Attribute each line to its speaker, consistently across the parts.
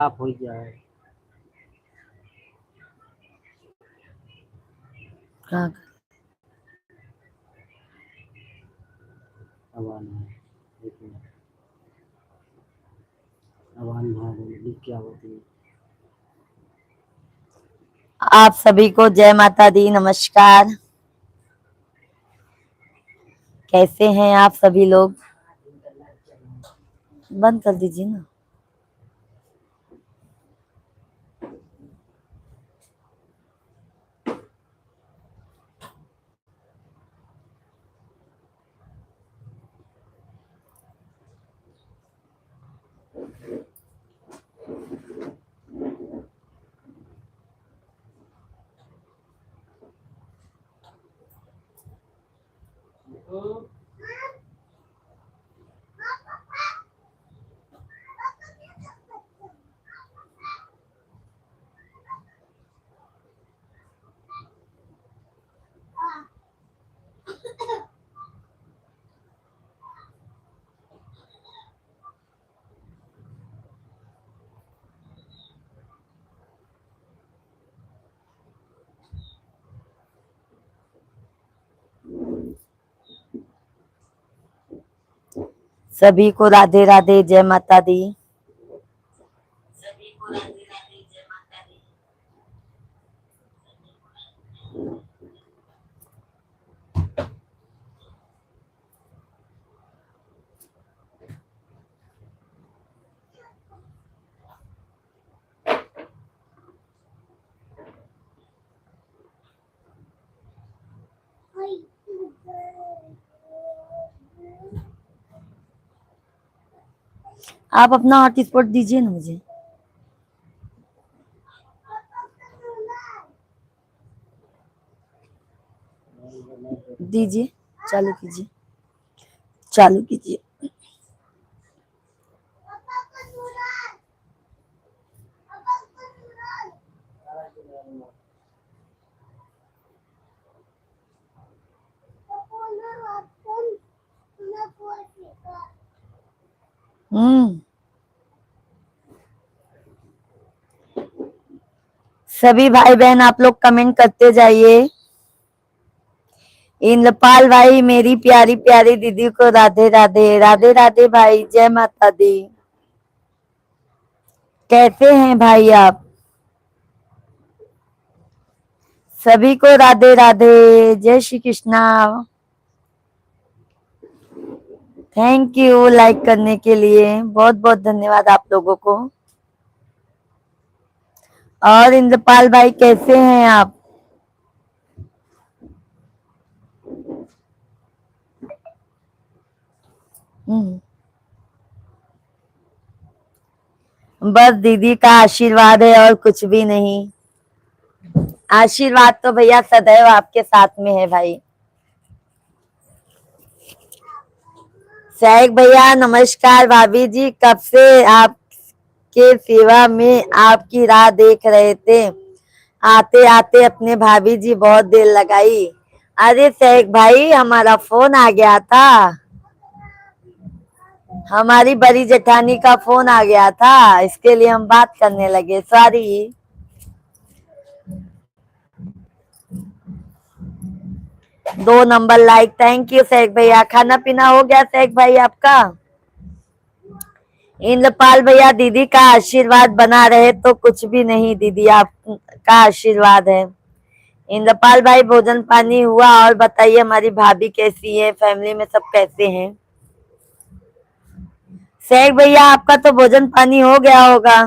Speaker 1: आप हो जाए
Speaker 2: कहाँ
Speaker 1: अवान है एक मिनट अवान भाग लिख क्या होती है।
Speaker 2: आप सभी को जय माता दी, नमस्कार। कैसे हैं आप सभी लोग? बंद कर दीजिए ना। सभी को राधे राधे, जय माता दी। आप अपना हॉटस्पॉट दीजिए ना मुझे। दीजिए, चालू कीजिए, चालू कीजिए। सभी भाई बहन आप लोग कमेंट करते जाइए। इंद्रपाल भाई, मेरी प्यारी प्यारी दीदी को राधे राधे, राधे राधे भाई, जय माता दी। कैसे हैं भाई आप? सभी को राधे राधे, जय Shri Krishna. Thank you like करने के लिए, बहुत बहुत धन्यवाद आप लोगों को। और इंद्रपाल भाई कैसे हैं आप? बस दीदी का आशीर्वाद है और कुछ भी नहीं। आशीर्वाद तो भैया सदैव आपके साथ में है भाई। सैक भैया नमस्कार। भाभी जी कब से आपके सेवा में आपकी राह देख रहे थे, आते आते अपने भाभी जी बहुत देर लगाई। अरे सैक भाई, हमारा फोन आ गया था, हमारी बड़ी जेठानी का फोन आ गया था, इसके लिए हम बात करने लगे, sorry. 2 number like, thank you सैक भैया। खाना पीना हो गया सैक भाई आपका? इंद्रपाल भैया, दीदी का आशीर्वाद बना रहे तो कुछ भी नहीं, दीदी आपका आशीर्वाद है। इंद्रपाल भाई भोजन पानी हुआ? और बताइए हमारी भाभी कैसी है, फैमिली में सब कैसे हैं? सैक भैया आपका तो भोजन पानी हो गया होगा।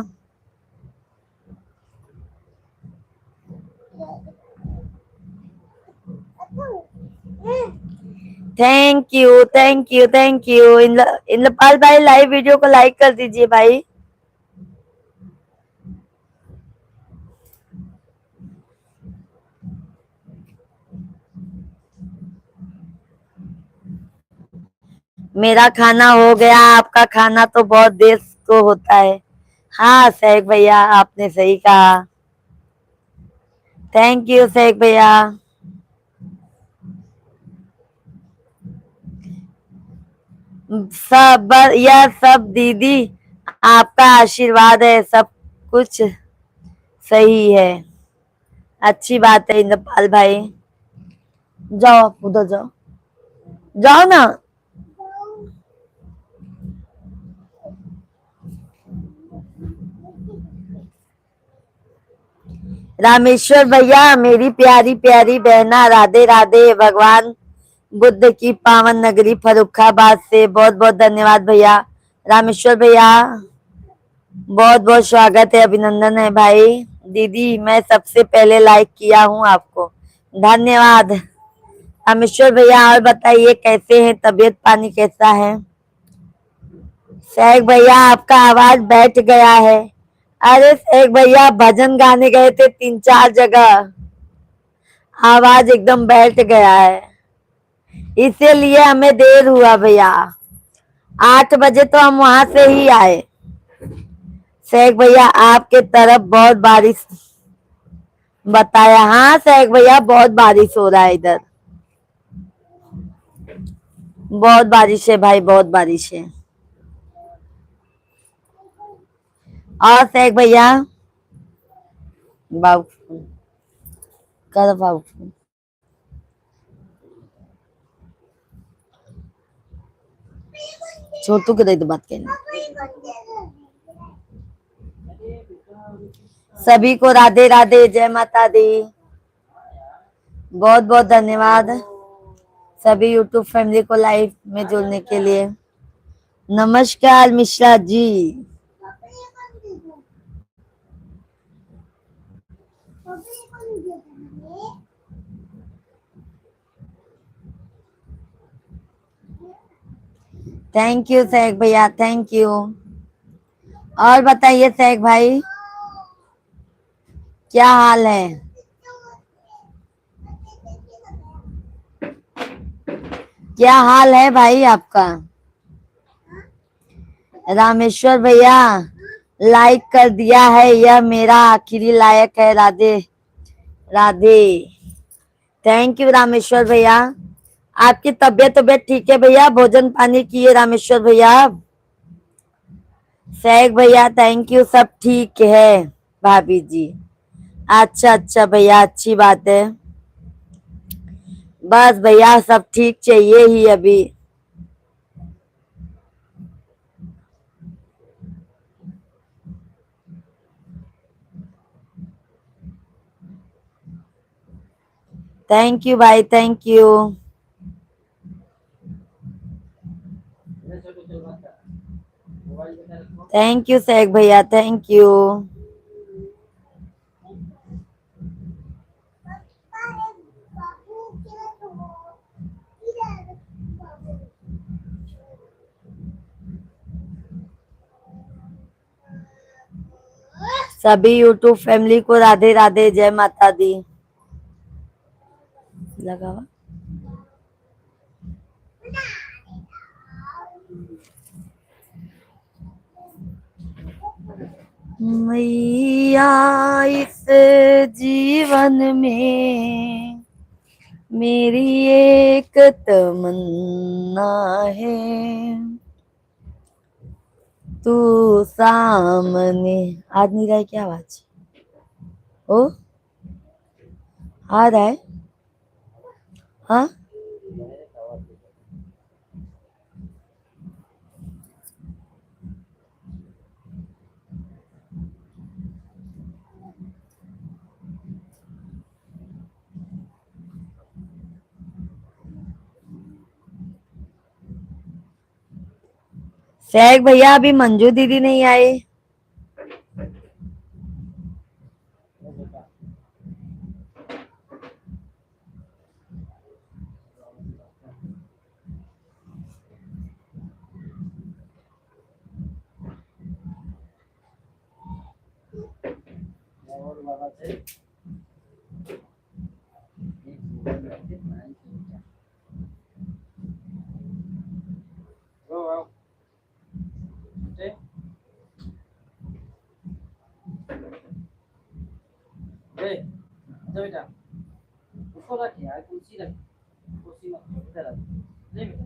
Speaker 2: Thank you thank you thank you. Indrapal भाई लाइव वीडियो को लाइक कर दीजिए भाई। मेरा खाना हो गया, आपका खाना तो बहुत देर को होता है। हाँ सैक भैया आपने सही कहा। थैंक यू सैक भैया। सब यह सब दीदी आपका आशीर्वाद है, सब कुछ सही है। अच्छी बात है इंद्रपाल भाई। जाओ आप उधर जाओ, जाओ ना। रामेश्वर भैया, मेरी प्यारी प्यारी बहना, राधे राधे। भगवान बुद्ध की पावन नगरी फर्रुखाबाद से बहुत बहुत धन्यवाद भैया। रामेश्वर भैया बहुत बहुत स्वागत है, अभिनंदन है भाई। दीदी मैं सबसे पहले लाइक किया हूँ आपको, धन्यवाद। रामेश्वर भैया और बताइए कैसे हैं, तबीयत पानी कैसा है? शेख भैया आपका आवाज बैठ गया है। अरे शेख भैया भजन गाने गए थे 3-4 जगह, आवाज एकदम बैठ गया है, इसीलिए हमें देर हुआ भैया। 8 बजे तो हम वहां से ही आए। शेख भैया आपके तरफ बहुत बारिश बताया। हाँ शेख भैया बहुत बारिश हो रहा है इधर, बहुत बारिश है भाई, बहुत बारिश है। और शेख भैया बाबू कर बाबू छोटू के दे बात कहना। सभी को राधे राधे, जय माता दी। बहुत बहुत धन्यवाद सभी यूट्यूब फैमिली को लाइव में जुड़ने के लिए। नमस्कार मिश्रा जी। थैंक यू शेख भैया, थैंक यू। और बताइए शेख भाई क्या हाल है? क्या हाल है भाई आपका? रामेश्वर भैया लाइक कर दिया है, यह मेरा आखिरी लायक है। राधे राधे। थैंक यू रामेश्वर भैया। आपकी तबीयत ठीक है भैया? भोजन पानी किए रामेश्वर भैया? शेख भैया थैंक यू, सब ठीक है भाभी जी। अच्छा अच्छा भैया, अच्छी बात है। बस भैया सब ठीक चाहिए ही अभी। थैंक यू भाई, thank you. Thank you Sheikh भैया, थैंक यू। सभी यूट्यूब फैमिली को राधे राधे, जय माता दी। लगा हुआ? मैया इस जीवन में मेरी एक तमन्ना है, तू सामने। आज नहीं रहा है क्या आवाज? ओ आ रहा है? हाँ शेख भैया अभी मंजू दीदी नहीं आए।
Speaker 1: बेटा उसको रखिए यार, कुर्सी रखिए, कुर्सी मत इधर ले बेटा।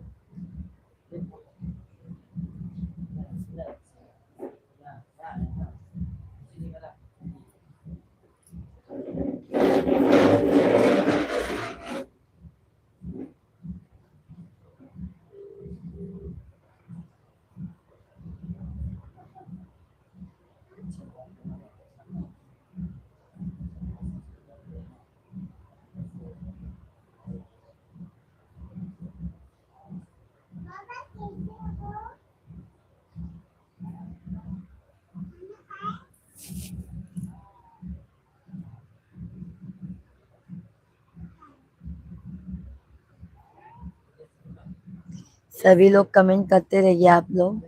Speaker 2: सभी लोग कमेंट करते रहिए आप लोग।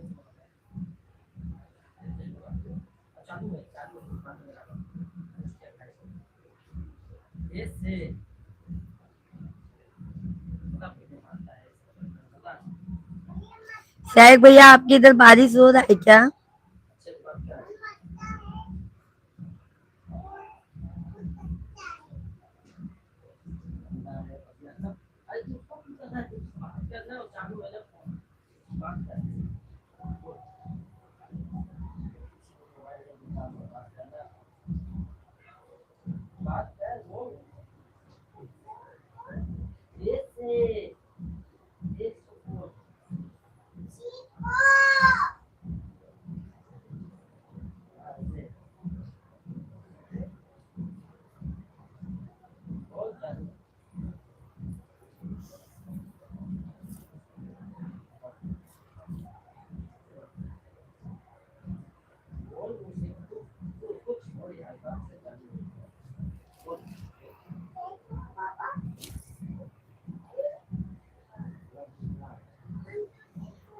Speaker 2: शायद भैया आपके इधर बारिश हो रहा है क्या?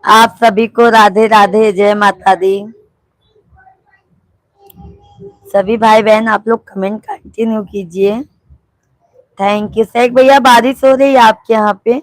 Speaker 2: आप सभी को राधे राधे, जय माता दी। सभी भाई बहन आप लोग कमेंट कंटिन्यू कीजिए। Thank you. शेख भैया बारिश हो रही है आपके यहाँ पे?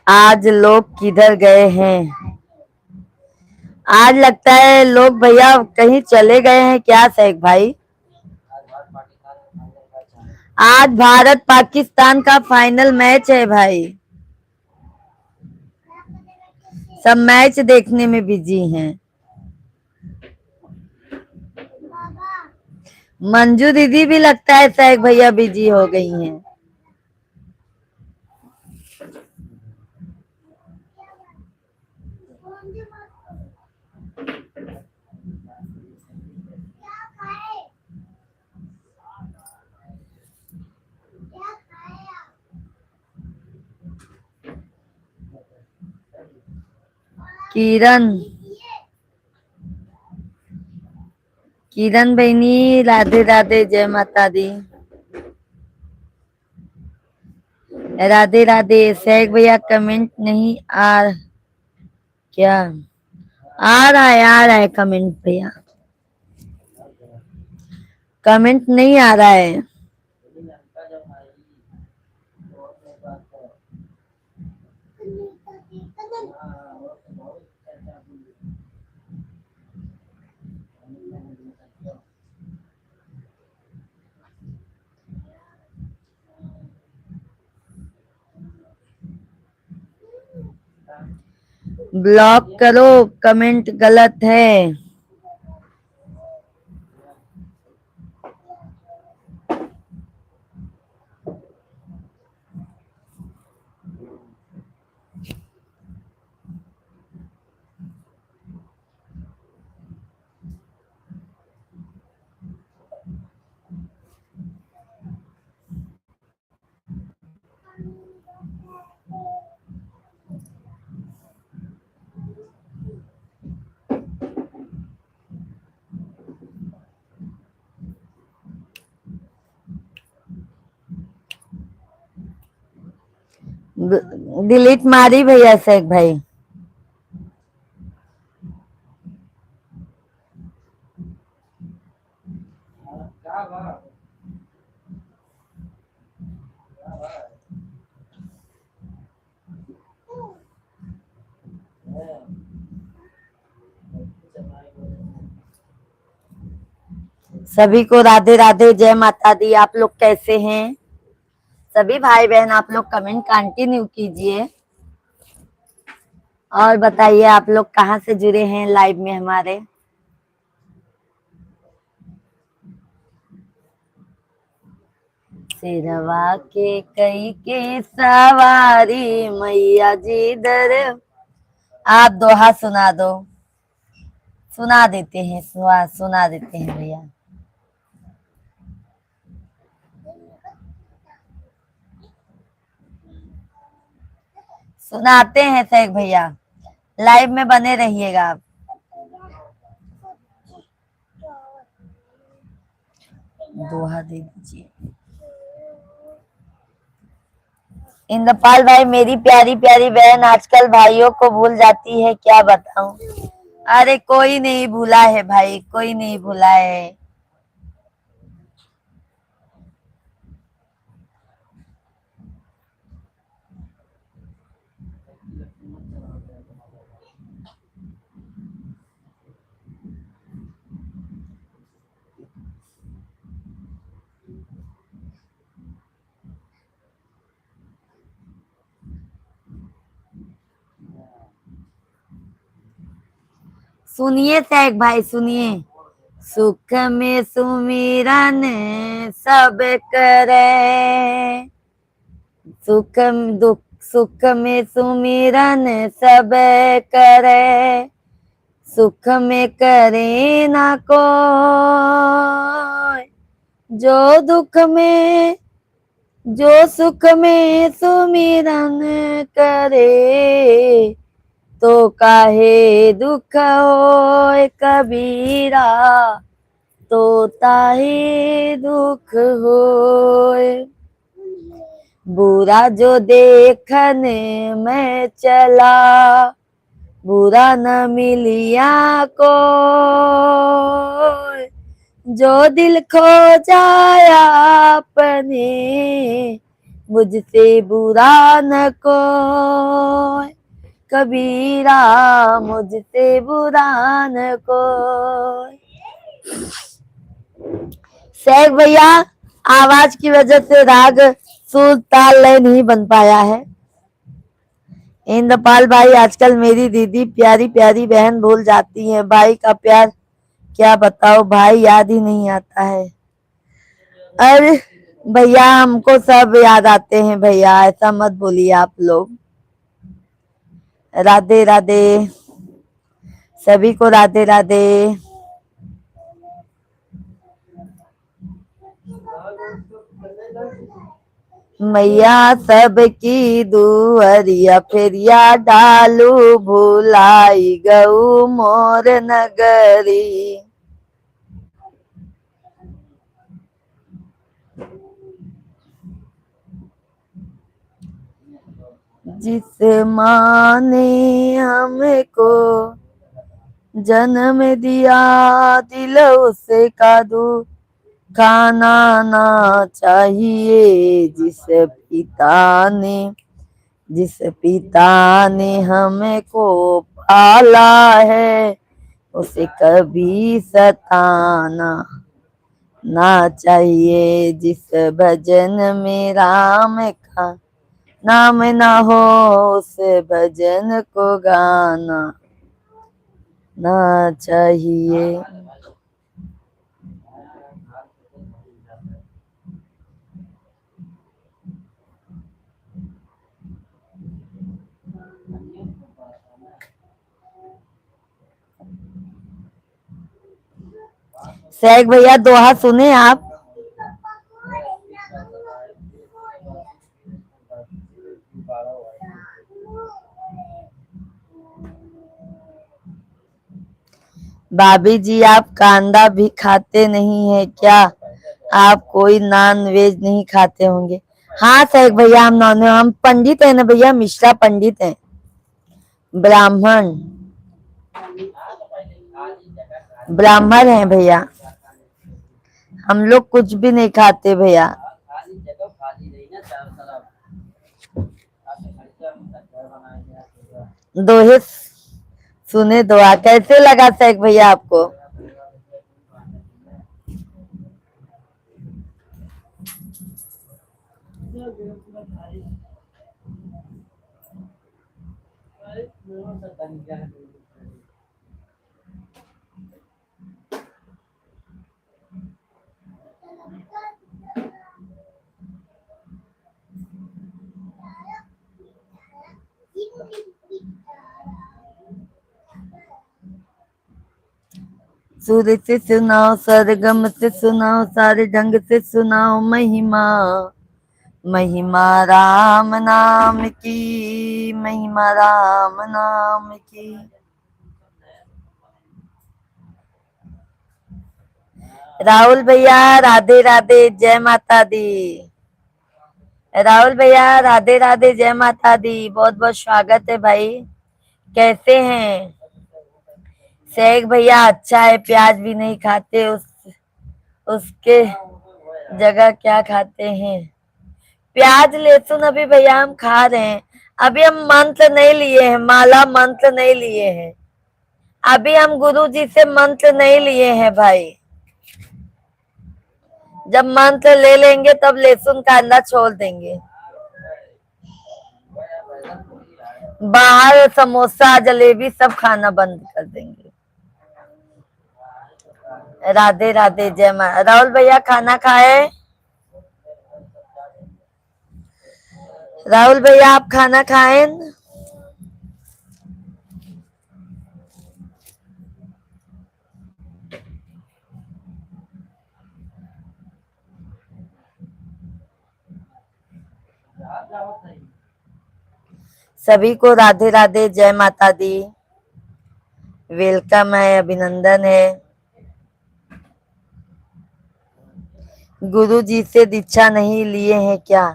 Speaker 2: आज लोग किधर गए हैं? आज लगता है लोग भैया कहीं चले गए हैं क्या शेख भाई? आज भारत पाकिस्तान का फाइनल मैच है भाई। सब मैच देखने में बिजी हैं। मंजू दीदी भी लगता है शेख भैया बिजी हो गई हैं। किरण किरण बहनी राधे राधे, जय माता दी। राधे राधे। शेख भैया कमेंट नहीं आ क्या? आ रहा है कमेंट भैया। कमेंट नहीं आ रहा है। ब्लॉक करो, कमेंट गलत है। डिलीट मारी भैया शेख भाई। सभी को राधे राधे, जय माता दी। आप लोग कैसे हैं सभी भाई बहन? आप लोग कमेंट कंटिन्यू कीजिए और बताइए आप लोग कहाँ से जुड़े हैं लाइव में हमारे। सिरवा के कई के सवारी मैया जी दर। आप दोहा सुना दो। सुना देते हैं, सुना देते हैं भैया। सुनाते हैं शेख भैया, लाइव में बने रहिएगा आप। दोहा दे दीजिए। इंद्रपाल भाई, मेरी प्यारी प्यारी बहन आजकल भाइयों को भूल जाती है, क्या बताऊं। अरे कोई नहीं भूला है भाई, कोई नहीं भूला है। सुनिए शेख भाई, सुनिए। सुख में सुमिरन सब करे, सुख में सुमिरन सब करे, सुख में करे ना कोई, जो सुख में सुमिरन करे, तो काहे दुख होए कबीरा, तो ताहे दुख होए। बुरा जो देखने में चला, बुरा न मिलिया को, जो दिल खो जाया अपने, मुझसे बुरा न कोई, कबीरा मुझसे बुरा न कोई। शेख भैया, आवाज की वजह से राग सुर ताल लय नहीं बन पाया है। इंद्रपाल भाई, आजकल मेरी दीदी प्यारी प्यारी बहन भूल जाती है, भाई का प्यार क्या बताओ, भाई याद ही नहीं आता है। अरे भैया, हमको सब याद आते हैं भैया, ऐसा मत बोलिए आप लोग। राधे राधे, सभी को राधे राधे। मैया सबकी दुअरिया फेरिया डालू, भुलाई गऊ मोर नगरी। जिस माँ ने हमको जन्म दिया, दिल उसे का खाना ना चाहिए। जिस पिता ने हमको पाला है, उसे कभी सताना ना चाहिए। जिस भजन में राम का नाम ना हो, उस भजन को गाना ना चाहिए। शेख भैया, दोहा सुने आप? भाभी जी, आप कांदा भी खाते नहीं है क्या? आप कोई नॉन वेज नहीं खाते होंगे। हाँ शेख भैया, हम पंडित है ना भैया, मिश्रा पंडित है, ब्राह्मण ब्राह्मण है भैया। हम लोग कुछ भी नहीं खाते भैया। दोहे सुने, दुआ कैसे लगा शेख भैया आपको?
Speaker 1: जो पूरा भारी अरे मेरा सब बन गया है।
Speaker 2: सूर से सुनाओ, सरगम से सुनाओ, सारे ढंग से सुनाओ महिमा। महिमा राम नाम की, महिमा राम नाम की। राहुल भैया राधे राधे, जय माता दी। राहुल भैया राधे राधे, जय माता दी। बहुत बहुत स्वागत है भाई। कैसे हैं? शेख भैया अच्छा है, प्याज भी नहीं खाते, उसके जगह क्या खाते हैं? प्याज लहसुन अभी भैया हम खा रहे हैं। अभी हम मंत्र नहीं लिए हैं, माला मंत्र नहीं लिए हैं। अभी हम गुरु जी से मंत्र नहीं लिए हैं भाई। जब मंत्र ले लेंगे तब लहसुन कांदा छोड़ देंगे। बाहर समोसा जलेबी सब खाना बंद कर देंगे। राधे राधे, जय मां। राहुल भैया खाना खाए? राहुल भैया आप खाना खाएं? सभी को राधे राधे, जय माता दी। वेलकम है, अभिनंदन है। गुरु जी से दीक्षा नहीं लिए हैं क्या?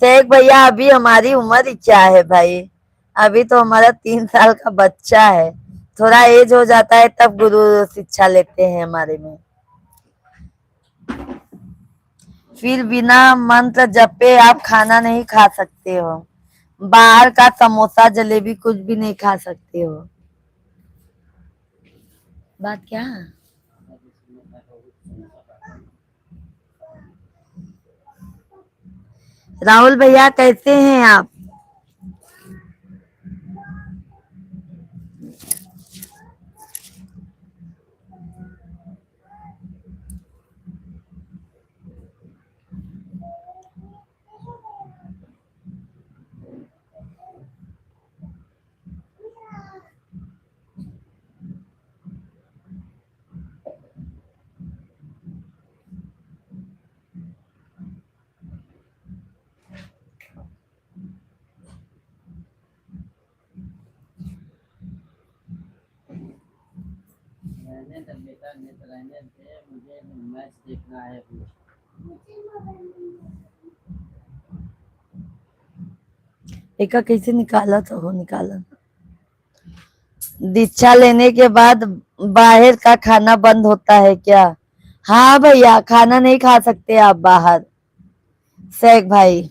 Speaker 2: शेख भैया अभी हमारी उम्र ही क्या है भाई। अभी तो हमारा 3 साल का बच्चा है। थोड़ा एज हो जाता है तब गुरु शिक्षा लेते हैं हमारे में। फिर बिना मंत्र जपे आप खाना नहीं खा सकते हो। बाहर का समोसा जलेबी कुछ भी नहीं खा सकते हो। बात क्या? राहुल भैया कैसे हैं आप?
Speaker 1: रहने दे बेटा, नेट रहने दे, मुझे मैच देखना है अभी।
Speaker 2: एका कैसे निकाला था? हो निकाला। दीक्षा लेने के बाद बाहर का खाना बंद होता है क्या? हाँ भैया, खाना नहीं खा सकते आप बाहर। शेख भाई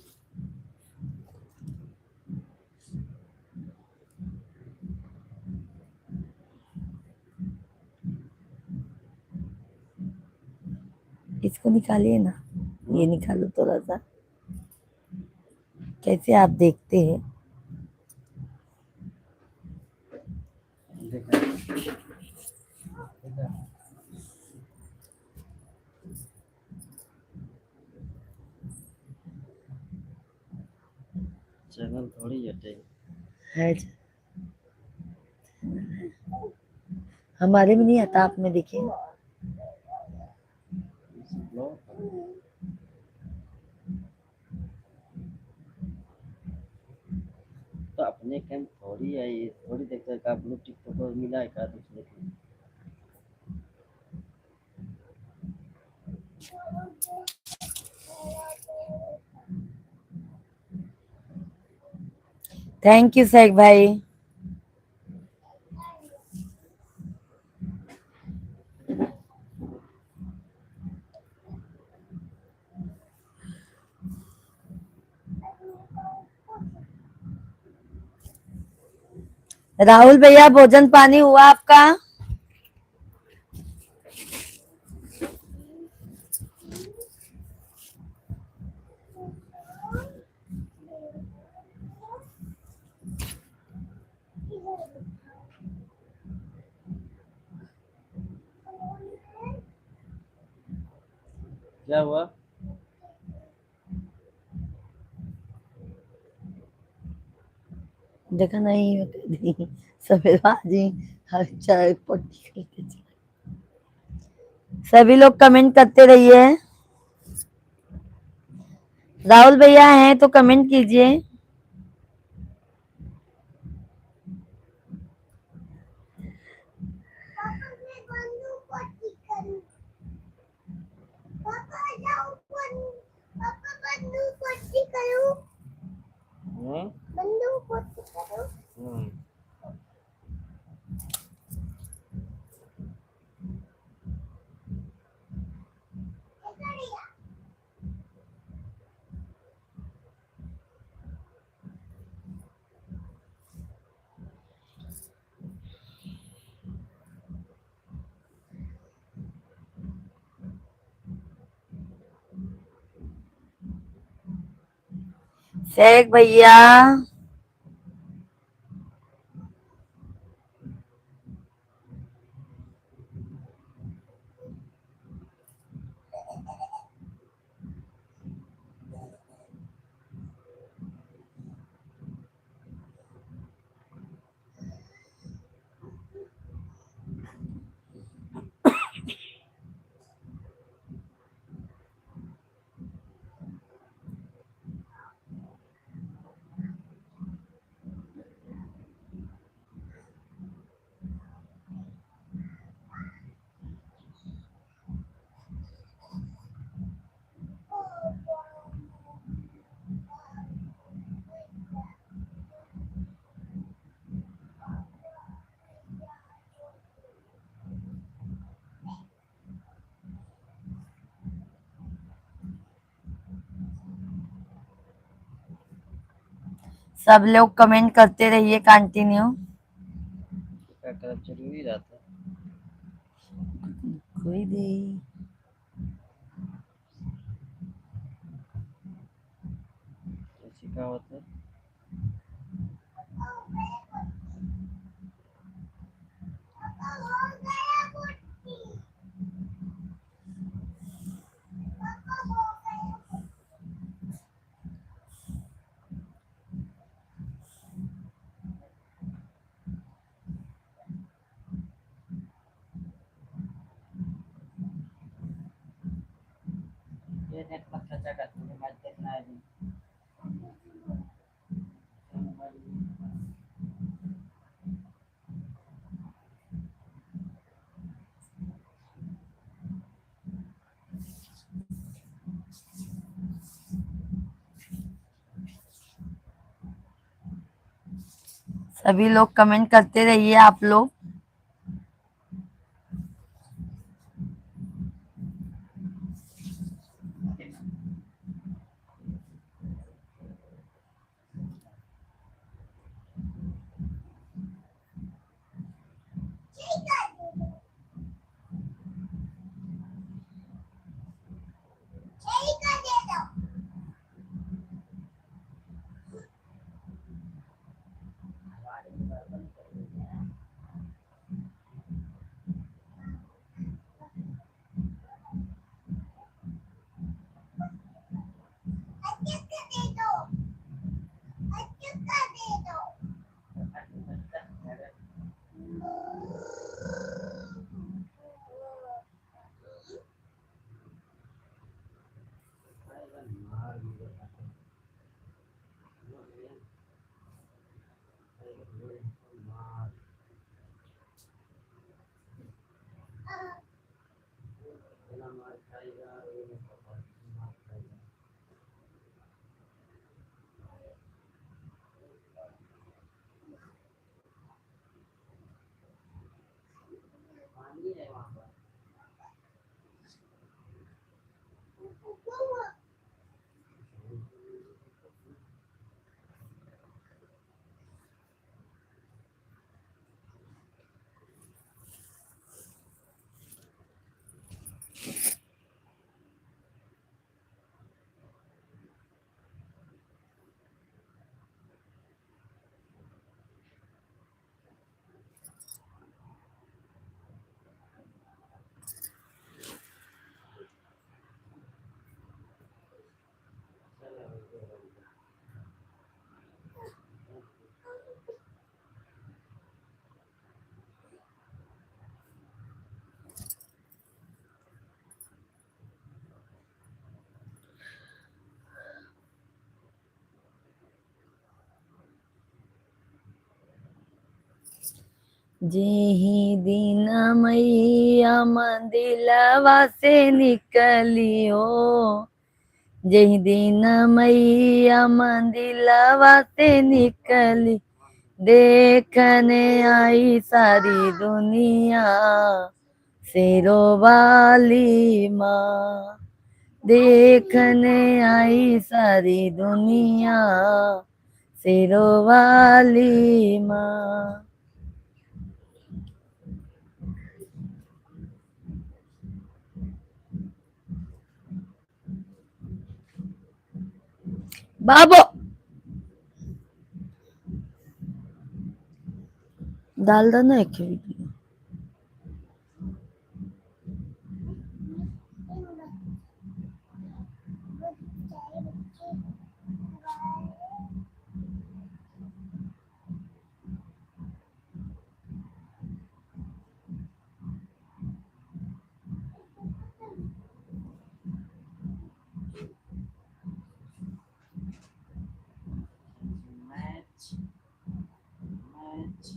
Speaker 2: इसको निकालिए ना, ये निकालो थोड़ा सा। कैसे आप देखते हैं?
Speaker 1: चैनल थोड़ी हटे
Speaker 2: है हमारे में नहीं आता, आप में देखिए।
Speaker 1: तो अपने कैम थोड़ी है, ये थोड़ी देख कर आप लोग टिकटॉक पर मिला है का दूसरे के।
Speaker 2: थैंक यू शेख भाई। राहुल भैया भोजन पानी हुआ आपका?
Speaker 1: क्या हुआ?
Speaker 2: देखा नहीं दी सफेद बाजी हर चाय पट्टी करके चला। सभी लोग कमेंट करते रहिए। राहुल भैया हैं तो कमेंट कीजिए।
Speaker 1: हम्म। हम्म।
Speaker 2: शेख भैया सब लोग कमेंट करते रहिए कंटिन्यू।
Speaker 1: क्या करना जरूरी रहता है।
Speaker 2: कोई भी
Speaker 1: ऐसी क्या होता है? ये नेट पर खर्चा करते हैं, मैच देखना है नहीं।
Speaker 2: सभी लोग कमेंट करते रहिए आप लोग।
Speaker 1: पानी है वहाँ पर।
Speaker 2: जेही दिन मैया मंदिलवा से निकली हो, जेही दिन मैया मंदिलवा से निकली, देखने आई सारी दुनिया शेरों वाली माँ, देखने आई सारी दुनिया शेरों वाली माँ। बाबो डाल दो ना एक वीडियो।
Speaker 1: मैच मैच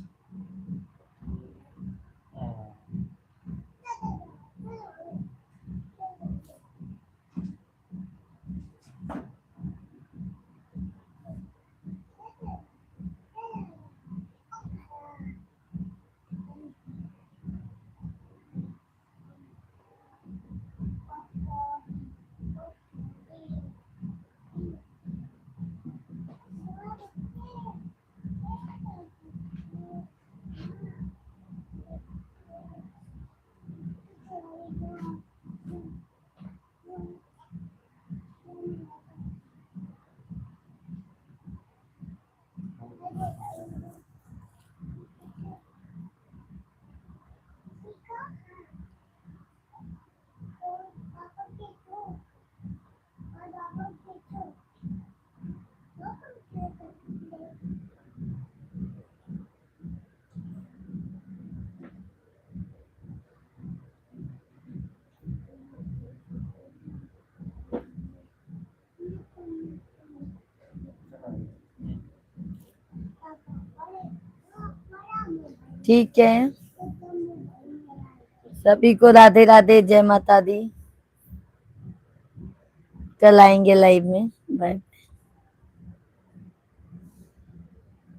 Speaker 2: ठीक है, सभी को राधे राधे, जय माता दी। कल आएंगे लाइव में। बाय।